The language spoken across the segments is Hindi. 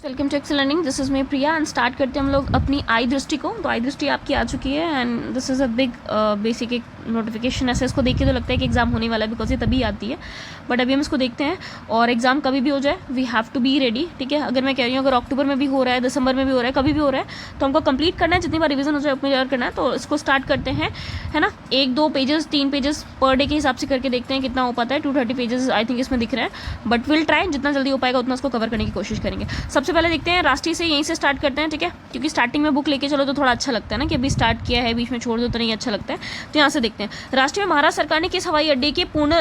Welcome to Excel learning. This is me Priya and start करते हैं हम लोग अपनी आई दृष्टि को। तो आई दृष्टि आपकी आ चुकी है and this is a big basic एक नोटिफिकेशन। ऐसे इसको देख के तो लगता है कि एग्जाम होने वाला है बिकॉज ये तभी आती है, बट अभी हम इसको देखते हैं। और एग्जाम कभी भी हो जाए we have to be ready, ठीक है। अगर मैं कह रही हूँ अगर अक्टूबर में भी हो रहा है, दिसंबर में भी हो रहा है, कभी भी हो रहा है तो हमको कंप्लीट करना है। जितनी बार रिविजन हो जाए उतनी बार करना है। तो इसको स्टार्ट करते हैं, है ना। 1-2 पेजेस 3 पेजेस पर डे के हिसाब से करके देखते हैं कितना हो पाता है। 230 पेजेस आई थिंक इसमें दिख रहा है, बट विल ट्राई जितना जल्दी हो पाएगा उतना उसको कवर करने की कोशिश करेंगे। सबसे पहले देखते हैं राष्ट्रीय से, यहीं से स्टार्ट करते हैं, ठीक है। क्योंकि स्टार्टिंग में बुक लेके चलो तो थोड़ा अच्छा लगता है ना कि अभी स्टार्ट किया है, बीच में छोड़ दो तो नहीं अच्छा लगता है। तो यहाँ से देखते हैं राष्ट्रीय में महाराष्ट्र सरकार ने किस हवाई अड्डे के पूर्ण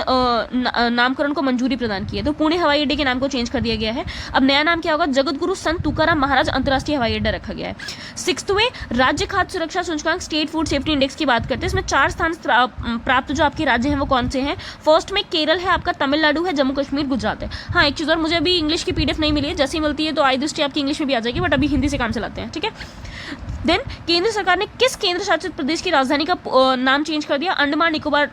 नामकरण को मंजूरी प्रदान की है। तो पुणे हवाई अड्डे के नाम को चेंज कर दिया गया है। अब नया नाम क्या होगा? जगत गुरु संत तुकाराम महाराज अंतर्राष्ट्रीय हवाई अड्डा रखा गया है। 6वें राज्य खाद्य सुरक्षा सूचकांक स्टेट फूड सेफ्टी इंडेक्स की बात करते हैं। इसमें 4 स्थान प्राप्त जो आपके राज्य हैं वो कौन से हैं? फर्स्ट में केरल है, आपका तमिलनाडु है, जम्मू कश्मीर, गुजरात है। हाँ, एक चीज़ और, मुझे अभी इंग्लिश की पीडीएफ नहीं मिली है, जैसे ही मिलती है तो आई दृष्टि आपकी इंग्लिश में भी आ जाएगी, बट अभी हिंदी से काम चलाते हैं, ठीक है। देन केंद्र सरकार ने किस केंद्र शासित प्रदेश की राजधानी का नाम चेंज कर दिया? अंडमान निकोबार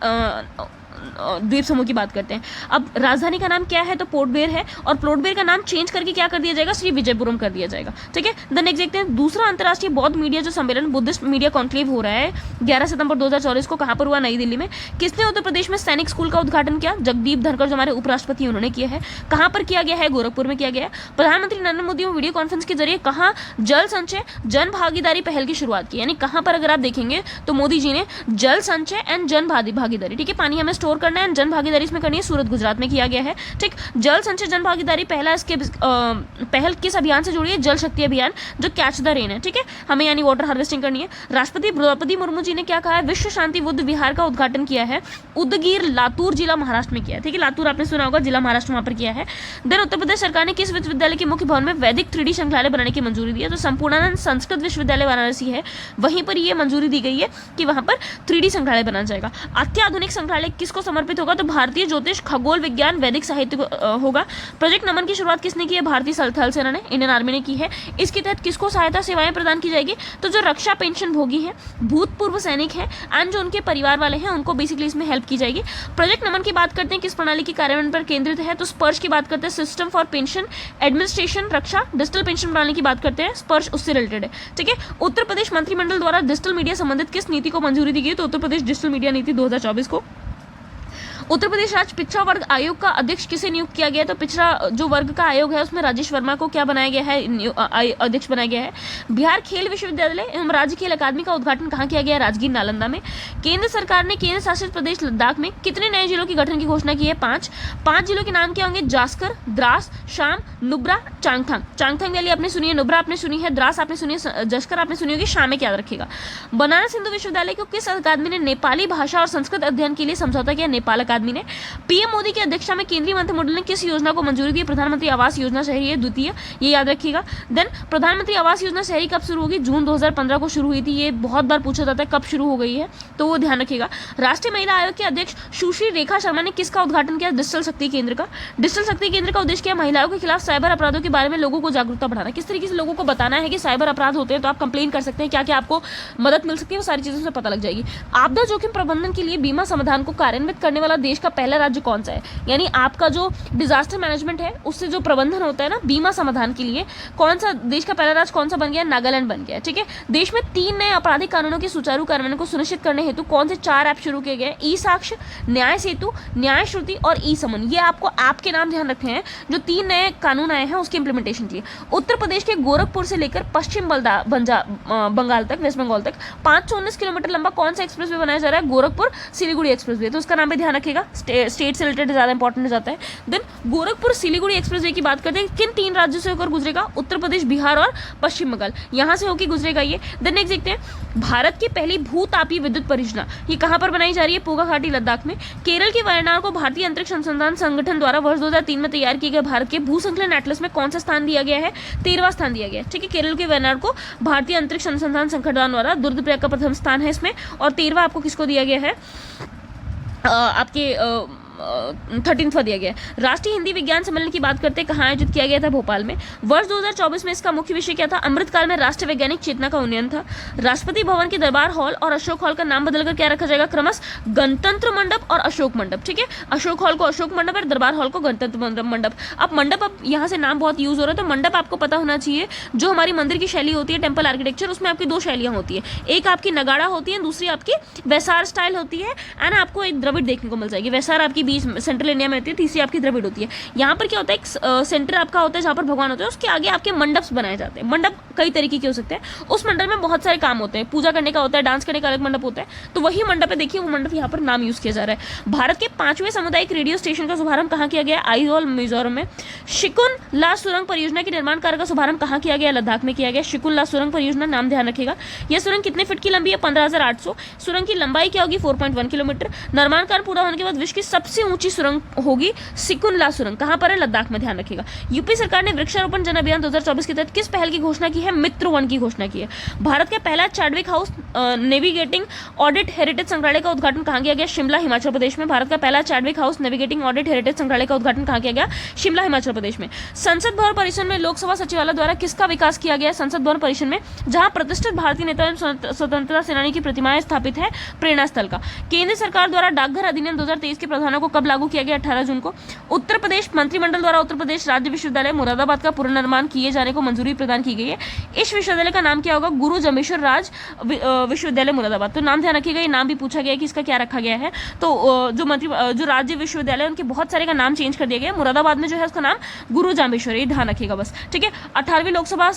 द्वीप समूह की बात करते हैं। अब राजधानी का नाम क्या है? तो पोर्ट ब्लेयर है, और पोर्ट ब्लेयर का नाम चेंज करके क्या कर दिया जाएगा? श्री विजयपुरम कर दिया जाएगा, ठीक है। देन नेक्स्ट देखते हैं दूसरा अंतर्राष्ट्रीय बौद्ध मीडिया जो सम्मेलन बुद्धिस्ट मीडिया कॉन्क्लेव हो रहा है 11 सितंबर 2024 को। कहाँ पर हुआ? नई दिल्ली में। किसने उत्तर प्रदेश में सैनिक स्कूल का उद्घाटन किया? जगदीप धनखड़ जो हमारे उपराष्ट्रपति उन्होंने किया है। कहाँ पर किया गया है? गोरखपुर में किया गया है। प्रधानमंत्री नरेंद्र मोदी ने वीडियो कॉन्फ्रेंस के जरिए कहा जल संचय जन भागीदारी पहल की शुरुआत की। यानी कहाँ पर अगर आप देखेंगे तो मोदी जी ने जल संचय एंड जन भागीदारी, ठीक है, पानी हमें स्टोर करना है, जन भागीदारी इसमें करनी है, सूरत गुजरात में किया गया है, ठीक। जल संचय जन भागीदारी पहला इसके पहल किस अभियान से जुड़ी है? जल शक्ति अभियान जो कैच द रेन है, ठीक है, हमें यानी वाटर हार्वेस्टिंग करनी है। राष्ट्रपति द्रौपदी मुर्मू जी ने क्या कहा है? विश्व शांति बुद्ध विहार का उद्घाटन किया है, उदगीर लातूर जिला महाराष्ट्र में किया है, ठीक है। लातूर आपने सुना होगा, जिला महाराष्ट्र वहां पर किया है। देन उत्तर प्रदेश सरकार ने किस विश्वविद्यालय के मुख्य भवन में वैदिक 3D संग्रहालय बनाने की मंजूरी दी है? तो संपूर्णानंद संस्कृत विश्वविद्यालय वाराणसी है, वहीं पर यह मंजूरी दी गई है कि वहां पर 3D संग्रहालय बनाया जाएगा। अत्याधुनिक संग्रहालय किसको समर्पित होगा? तो भारतीय ज्योतिष खगोल विज्ञान वैदिक साहित्य होगा। प्रोजेक्ट नमन की शुरुआत किसने की है? भारतीय थल सेना ने, इंडियन आर्मी ने की है। इसके तहत किसको सहायता सेवाएं प्रदान की जाएगी? तो जो रक्षा पेंशन भोगी हैं, भूतपूर्व सैनिक हैं एंड जो उनके परिवार वाले हैं उनको बेसिकली इसमें हेल्प की जाएगी। प्रोजेक्ट नमन की बात करते हैं किस प्रणाली की कार्यान्वयन पर केंद्रित है? तो स्पर्श की बात करते हैं, system for pension administration Raksha. Digital pension प्रणाली की बात करते हैं, स्पर्श उससे रिलेटेड है, ठीक है। उत्तर प्रदेश मंत्रिमंडल द्वारा डिजिटल मीडिया संबंधित किस नीति को मंजूरी दी गई? तो उत्तर प्रदेश डिजिटल मीडिया नीति 2024 को। उत्तर प्रदेश राज्य पिछड़ा वर्ग आयोग का अध्यक्ष किसे नियुक्त किया गया है? तो पिछड़ा जो वर्ग का आयोग है उसमें राजेश वर्मा को क्या बनाया गया है? अध्यक्ष बनाया गया है। बिहार खेल विश्वविद्यालय एवं राज्य खेल अकादमी का उद्घाटन कहाँ किया गया? राजगीर नालंदा में। केंद्र सरकार ने केंद्र शासित प्रदेश लद्दाख में कितने नए जिलों की गठन की घोषणा की है? 5 जिलों के नाम क्या होंगे? जास्कर, द्रास, शाम, नुब्रा, चांगथांग। चांगथांग वैली आपने सुनी है, नुब्रा आपने सुनी है, द्रास आपने सुनी है, जस्कर आपने सुनी होगी, शाम में याद रखेगा। बनारस हिंदू विश्वविद्यालय को किस अकादमी ने नेपाली भाषा और संस्कृत अध्ययन के लिए समझौता किया? नेपाल अकादमी ने। पीएम मोदी की अध्यक्षता में केंद्रीय मंत्रिमंडल ने किस योजना को मंजूरी दी? प्रधानमंत्री आवास योजना शहरी है द्वितीय, ये याद रखिएगा। देन प्रधानमंत्री आवास योजना शहरी कब शुरू होगी? जून 2015 को शुरू हुई थी। ये बहुत बार पूछा जाता है कब शुरू हो गई है, तो वो ध्यान रखिएगा। राष्ट्रीय महिला आयोग के अध्यक्ष सुश्री रेखा शर्मा ने किसका उद्घाटन किया? डिजिटल शक्ति केंद्र का। डिजिटल शक्ति केंद्र का उद्देश्य क्या? महिलाओं के खिलाफ साइबर अपराधों के बारे में लोगों को जागरूकता बढ़ाना। किस तरीके से लोगों को बताना है कि साइबर अपराध होते हैं तो आप कंप्लेन कर सकते हैं, क्या क्या आपको मदद मिल सकती है, वो सारी चीजों से पता लग जाएगी। आपदा जोखिम प्रबंधन के लिए बीमा समाधान को कार्यान्वित करने वाला देश का पहला राज्य कौन सा है? यानी आपका जो डिजास्टर मैनेजमेंट है उससे जो प्रबंधन होता है ना बीमा समाधान के लिए, कौन सा देश का पहला राज्य कौन सा बन गया? नागालैंड बन गया, ठीक है। देश में 3 नए आपराधिक कानूनों के सुचारू कार्यान्वयन को सुनिश्चित करने हेतु कौन से 4 ऐप शुरू किए गए? ई साक्ष्य, न्याय सेतु, न्याय श्रुति और ई समन। ये आपको ऐप के नाम ध्यान रखने हैं जो 3 नए कानून आए हैं उसके इंप्लीमेंटेशन के लिए। उत्तर प्रदेश के गोरखपुर से लेकर पश्चिम बंगाल तक, वेस्ट बंगाल तक 519 किलोमीटर लंबा कौन सा एक्सप्रेसवे बनाया जा रहा है? गोरखपुर सिलीगुड़ी एक्सप्रेसवे। तो उसका नाम भी ध्यान रखिएगा, स्टेट से रिलेटेड ज्यादा इंपॉर्टेंट हो जाता है। देन गोरखपुर सिलीगुड़ी एक्सप्रेसवे की बात करते हैं, किन 3 राज्यों से होकर गुजरेगा? उत्तर प्रदेश, बिहार और पश्चिम बंगाल, यहां से होकर गुजरेगा ये। देन नेक्स्ट देखते हैं भारत की पहली भूतापीय विद्युत परियोजना ये कहां पर बनाई जा रही है? पोगा घाटी लद्दाख में। केरल के वायनाड को भारतीय अंतरिक्ष अनुसंधान संगठन द्वारा वर्ष 2003 में तैयार किए गए भारत के भूसंकलन एटलस में कौन सा स्थान दिया गया है? 13वां स्थान दिया गया है, ठीक है। केरल के वायनाड को भारतीय अंतरिक्ष अनुसंधान संगठन द्वारा रुद्रप्रयाग का प्रथम स्थान है इसमें, और 13वां आपको किसको दिया गया है? आपके 13वां दिया गया है। राष्ट्रीय हिंदी विज्ञान सम्मेलन की बात करते हैं, कहाँ आयोजित किया गया था? भोपाल में। वर्ष 2024 में इसका मुख्य विषय क्या था? अमृतकाल में राष्ट्रीय वैज्ञानिक चेतना का उन्नयन था। राष्ट्रपति भवन के दरबार हॉल और अशोक हॉल का नाम बदलकर क्या रखा जाएगा? क्रमशः गणतंत्र मंडप और अशोक मंडप। ठीक है, अशोक हॉल को अशोक मंडप और दरबार हॉल को गणतंत्र मंडप। अब मंडप, अब यहाँ से नाम बहुत यूज हो रहा है, तो मंडप आपको पता होना चाहिए। जो हमारी मंदिर की शैली होती है, टेम्पल आर्किटेक्चर, उसमें आपकी दो शैलियां होती है, एक आपकी नगाड़ा होती है, दूसरी आपकी वैसार स्टाइल होती है, एंड आपको एक द्रविड़ देखने को मिल जाएगी। वैसार आपकी बीच सेंट्रल इंडिया में होती है, तीसरी आपकी द्रविड़ होती है। यहाँ पर क्या होता है, एक सेंटर आपका होता है जहाँ पर भगवान होते हैं, उसके आगे आपके मंडप बनाए जाते हैं। मंडप कई तरीके के हो सकते हैं, उस मंडप में बहुत सारे काम होते हैं, पूजा करने का होता है, डांस करने का अलग मंडप होता है, तो वही मंडप है। देखिए वो मंडप यहाँ पर नाम यूज किया जा रहा है। भारत के 5वें सामुदायिक रेडियो स्टेशन का शुभारंभ कहाँ किया गया? आइजोल मिजोरम में। शिकुन ला सुरंग परियोजना के निर्माण कार्य का शुभारंभ कहाँ किया गया? लद्दाख में किया गया। शिकुन ला सुरंग परियोजना, नाम ध्यान रखिएगा। यह सुरंग कितने फीट की लंबी है? 15,800। सुरंग की लंबाई क्या होगी? 4.1 किलोमीटर। निर्माण कार्य पूरा होने के बाद विश्व की सबसे ऊंची सुरंग होगी सिकुन ला सुरंग। कहां पर है? लद्दाख में, ध्यान रखिएगा। यूपी सरकार ने वृक्षारोपण जन अभियान 2024 के तहत किस पहल की घोषणा की है? मित्र वन की घोषणा की है। भारत का पहला Chadwick house navigating audit heritage संग्रहालय का उद्घाटन कहां किया गया? शिमला, हिमाचल प्रदेश में। भारत का पहला Chadwick house navigating audit heritage संग्रहालय का उद्घाटन कहां किया गया? शिमला, हिमाचल प्रदेश में। संसद भवन परिसर में लोकसभा सचिवालय द्वारा किसका विकास किया गया? संसद भवन परिसर में, जहां प्रतिष्ठित भारतीय नेता एवं स्वतंत्रता सेनानी की प्रतिमाएं स्थापित है, प्रेरणा स्थल का। केंद्र सरकार द्वारा डाकघर अधिनियम 2023 के प्रावधानों को कब लागू किया गया? 18 जून को। उत्तर प्रदेश मंत्रिमंडल द्वारा उत्तर प्रदेश राज्य विश्वविद्यालय मुरादाबाद का पुनर्निर्माण किए जाने को मंजूरी प्रदान की गई है। इस विश्वविद्यालय का नाम क्या होगा? गुरु जम्बेश्वर राज विश्वविद्यालय मुरादाबाद। तो नाम ध्यान रखिएगा, ये नाम भी पूछा गया है कि इसका क्या रखा गया है। तो जो राज्य विश्वविद्यालय उनके बहुत सारे का नाम चेंज कर दिया गया। मुरादाबाद में जो है उसका नाम गुरु जाम्बेश्वर, ये ध्यान रखिएगा बस। ठीक है, 18वीं लोकसभा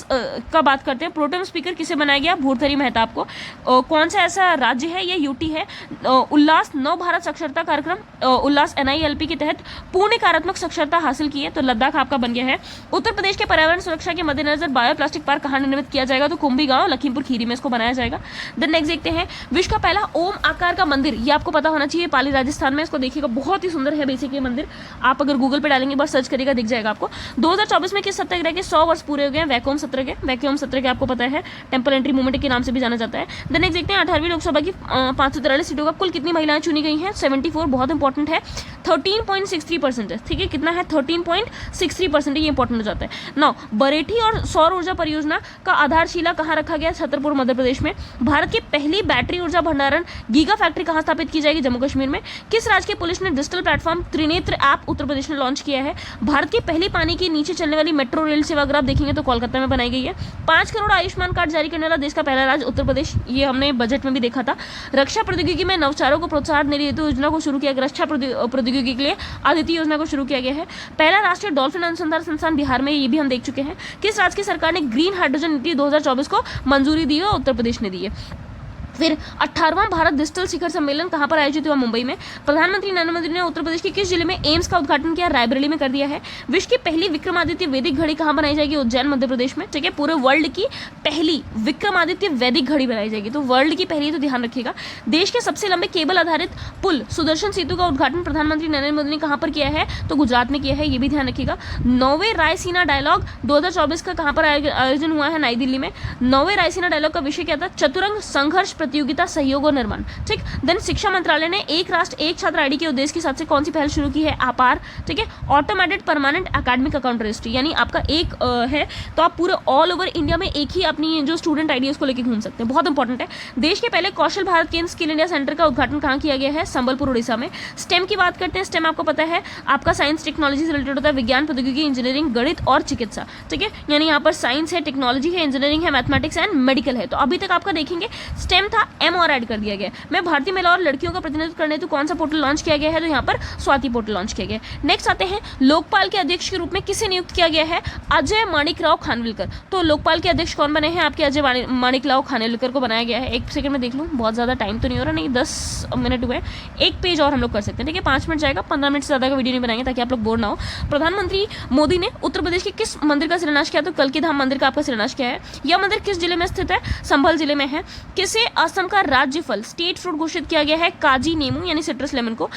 का बात करते हैं। प्रोटेम स्पीकर किसे बनाया गया? भूरथरी मेहताब को। कौन सा ऐसा राज्य है? ये यूटी है। उल्लास नव भारत साक्षरता कार्यक्रम उल्लास NILP के तहत पूर्ण कार्यात्मक साक्षरता हासिल की है, तो लद्दाख आपका बन गया है। उत्तर प्रदेश के पर्यावरण सुरक्षा के मद्देनजर बायो प्लास्टिक पार्क कहाँ निर्मित किया जाएगा? तो कुंभी गांव, लखीमपुर खीरी में इसको बनाया जाएगा। देन नेक्स्ट देखते हैं, विश्व का पहला ओम आकार का मंदिर, ये आपको पता होना चाहिए, पाली राजस्थान में। इसको देखिएगा, बहुत ही सुंदर है बेसिकली मंदिर। आप अगर गूगल पे डालेंगे, बस सर्च करिएगा, दिख जाएगा आपको। 2024 में किस सत्याग्रह के 100 वर्ष पूरे हो गए हैं? वैकोम सत्याग्रह। वैकोम सत्याग्रह आपको पता है, टेम्पल एंट्री मूवमेंट के नाम से भी जाना जाता है। देन नेक्स्ट देखते हैं, 18वीं लोकसभा की 543 सीटों का कुल कितनी महिलाएं चुनी गई हैं? 74, बहुत इंपॉर्टेंट है। 13.63% है। ठीक है, कितना है? 13.63%, ये इंपॉर्टेंट हो जाता है। नाउ बरेठी और सौर ऊर्जा परियोजना का आधारशिला कहाँ रखा गया? छतरपुर, मध्य प्रदेश में। भारत की पहली बैटरी ऊर्जा भंडारण गीगा फैक्ट्री कहाँ स्थापित की जाएगी? जम्मू कश्मीर में। किस राज्य की पुलिस ने digital platform Trinetra app Uttar Pradesh ने लॉन्च किया है? भारत की पहली पानी के नीचे चलने वाली मेट्रो रेल सेवा अगर आप देखेंगे तो कोलकाता में बनाई गई है। 5 करोड़ आयुष्मान कार्ड जारी करने वाला देश का पहला राज्य उत्तर प्रदेश, ये हमने बजट में भी देखा था। रक्षा प्रौद्योगिकी में नवचारों को प्रोत्साहन देने हेतु योजना को शुरू किया गया। रक्षा प्रौद्योगिकी के लिए आदित्य योजना को शुरू किया गया है। पहला राष्ट्रीय डॉल्फिन अनुसंधान संस्थान बिहार में, ये भी हम देख चुके हैं। किस राज्य की सरकार ने ग्रीन हाइड्रोजन नीति 2024 को मंजूरी दी है? उत्तर प्रदेश ने दी है। फिर 18वां भारत डिजिटल शिखर सम्मेलन कहां पर आयोजित हुआ? मुंबई में। प्रधानमंत्री नरेंद्र मोदी ने उत्तर प्रदेश के किस जिले में एम्स का उद्घाटन किया? रायबरेली में कर दिया है। विश्व की पहली विक्रमादित्य वैदिक घड़ी कहां बनाई जाएगी? उज्जैन, मध्य प्रदेश में। ठीक है, पूरे वर्ल्ड की पहली विक्रमादित्य वैदिक घड़ी बनाई जाएगी, तो वर्ल्ड की पहली, तो ध्यान रखिएगा। देश के सबसे लंबे केबल आधारित पुल सुदर्शन सेतु का उद्घाटन प्रधानमंत्री नरेंद्र मोदी ने कहां पर किया है? तो गुजरात में किया है, ये भी ध्यान रखिएगा। 9वें रायसीना डायलॉग 2024 का कहां पर आयोजन हुआ है? नई दिल्ली में। 9वें रायसीना डायलॉग का विषय क्या था? चतुरंग संघर्ष प्रतियोगिता सहयोग और निर्माण। ठीक। देन शिक्षा मंत्रालय ने एक राष्ट्र एक छात्र आईडी के उद्देश्य के साथ से कौन सी पहल शुरू की है? आपार। ठीक है, automated permanent academic account registry, यानी आपका एक है तो आप पूरे ऑल ओवर इंडिया में एक ही अपनी जो स्टूडेंट आईडी है उसको लेके घूम सकते हैं, बहुत इंपॉर्टेंट है। देश के पहले कौशल भारत केंद्र स्किल इंडिया सेंटर का उद्घाटन कहाँ किया गया है? संबलपुर, उड़ीसा में। स्टेम की बात करते हैं। स्टेम आपको पता है आपका साइंस टेक्नोलॉजी से रिलेटेड होता है, विज्ञान प्रौद्योगिकी इंजीनियरिंग गणित और चिकित्सा। ठीक है, यानी यहाँ पर साइंस है, टेक्नोलॉजी है, इंजीनियरिंग है, मैथमेटिक्स एंड मेडिकल है। तो अभी तक आपका देखेंगे स्टेम था, एम और ऐड कर दिया गया। मैं भारतीय महिला और लड़कियों का प्रतिनिधित्व करने तो कौन सा पोर्टल लॉन्च किया गया है? तो यहाँ पर स्वाति पोर्टल लॉन्च किया गया। नेक्स्ट आते हैं, लोकपाल के अध्यक्ष के रूप में किसे नियुक्त किया गया है? अजय माणिकराव खानविलकर। तो लोकपाल के अध्यक्ष कौन बने हैं आपके? अजय माणिकराव खानविलकर को बनाया गया है। एक सेकंड में देख लूँ, बहुत ज्यादा टाइम तो नहीं हो रहा, नहीं 10 मिनट हुए, एक पेज और हम लोग कर सकते हैं। ठीक है, 5 मिनट जाएगा, 15 मिनट से ज्यादा का वीडियो नहीं बनाएंगे ताकि आप लोग बोर ना हो। प्रधानमंत्री मोदी ने उत्तर प्रदेश के किस मंदिर का शिलान्यास किया? तो कल की धाम मंदिर का आपका शिलान्यास किया है। यह मंदिर किस जिले में स्थित है? संभल जिले में है। किसे असम का राज्य फल स्टेट फ्रूट घोषित किया गया है काजी नींबू यानी सिट्रस लेमन को।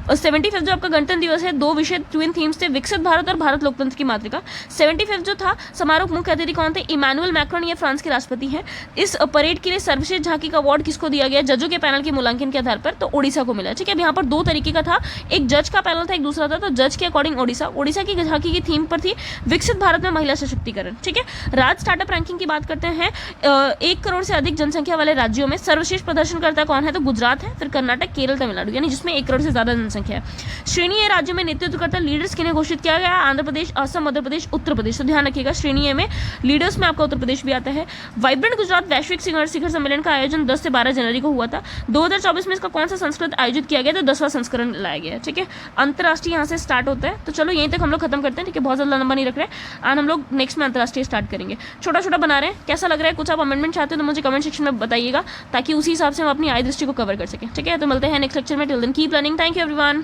75 जो आपका गणतंत्र दिवस है, 2 विषय ट्विन थीम्स थे, विकसित भारत और भारत लोकतंत्र की मातृका। 75 जो था समारोह मुख्य अतिथि कौन थे? इमैनुअल मैक्रोन, ये फ्रांस के राष्ट्रपति हैं। इस परेड के लिए सर्वश्रेष्ठ झांकी का अवार्ड किसको दिया गया जजों के पैनल के मूल्यांकन के आधार पर? तो ओडिशा को मिला। ठीक है, अब यहाँ पर 2 तरीके का था, एक जज का पैनल था, एक दूसरा था। तो जज के अकॉर्डिंग ओडिशा की झांकी की थीम पर थी विकसित भारत में महिला सशक्तिकरण। ठीक है, राज्य स्टार्टअप रैंकिंग की बात करते हैं। 1 करोड़ से अधिक जनसंख्या वाले राज्यों में सर्वश्रेष्ठ प्रदर्शनकर्ता कौन है? तो गुजरात है, फिर कर्नाटक, केरल, तमिलनाडु, यानी जिसमें 1 करोड़ से ज्यादा जनसंख्या है। श्रेणी ए राज्यों में नेतृत्वकर्ता लीडर्स किन्हें घोषित किया गया? आंध्र प्रदेश, असम, मध्य प्रदेश, उत्तर प्रदेश। तो ध्यान रखिएगा, श्रेणी ए में लीडर्स में आपका उत्तर प्रदेश भी आता है। वाइब्रेंट गुजरात वैश्विक शिखर सम्मेलन का आयोजन 10 से 12 जनवरी को हुआ था। 2024 में इसका कौन सा संस्कृत आयोजित किया गया? तो 10वां संस्करण लाया गया है। ठीक है, अंतर्राष्ट्रीय यहाँ से स्टार्ट होता है। तो चलो यहीं तक हम लोग खत्म करते हैं। ठीक है, बहुत ज्यादा लंबा नहीं रख रहे हैं, और हम लोग नेक्स्ट में अंतर्राष्ट्रीय स्टार्ट करेंगे। छोटा छोटा बना रहे हैं, कैसा लग रहा है? कुछ आप अमेंडमेंट चाहते हैं तो मुझे कमेंट सेक्शन में बताइएगा, ताकि उसी हिसाब से हम अपनी आय दृष्टि को कवर कर सकें। ठीक है, तो मिलते हैं नेक्स्ट लेक्चर में। Till then keep learning. Thank you everyone.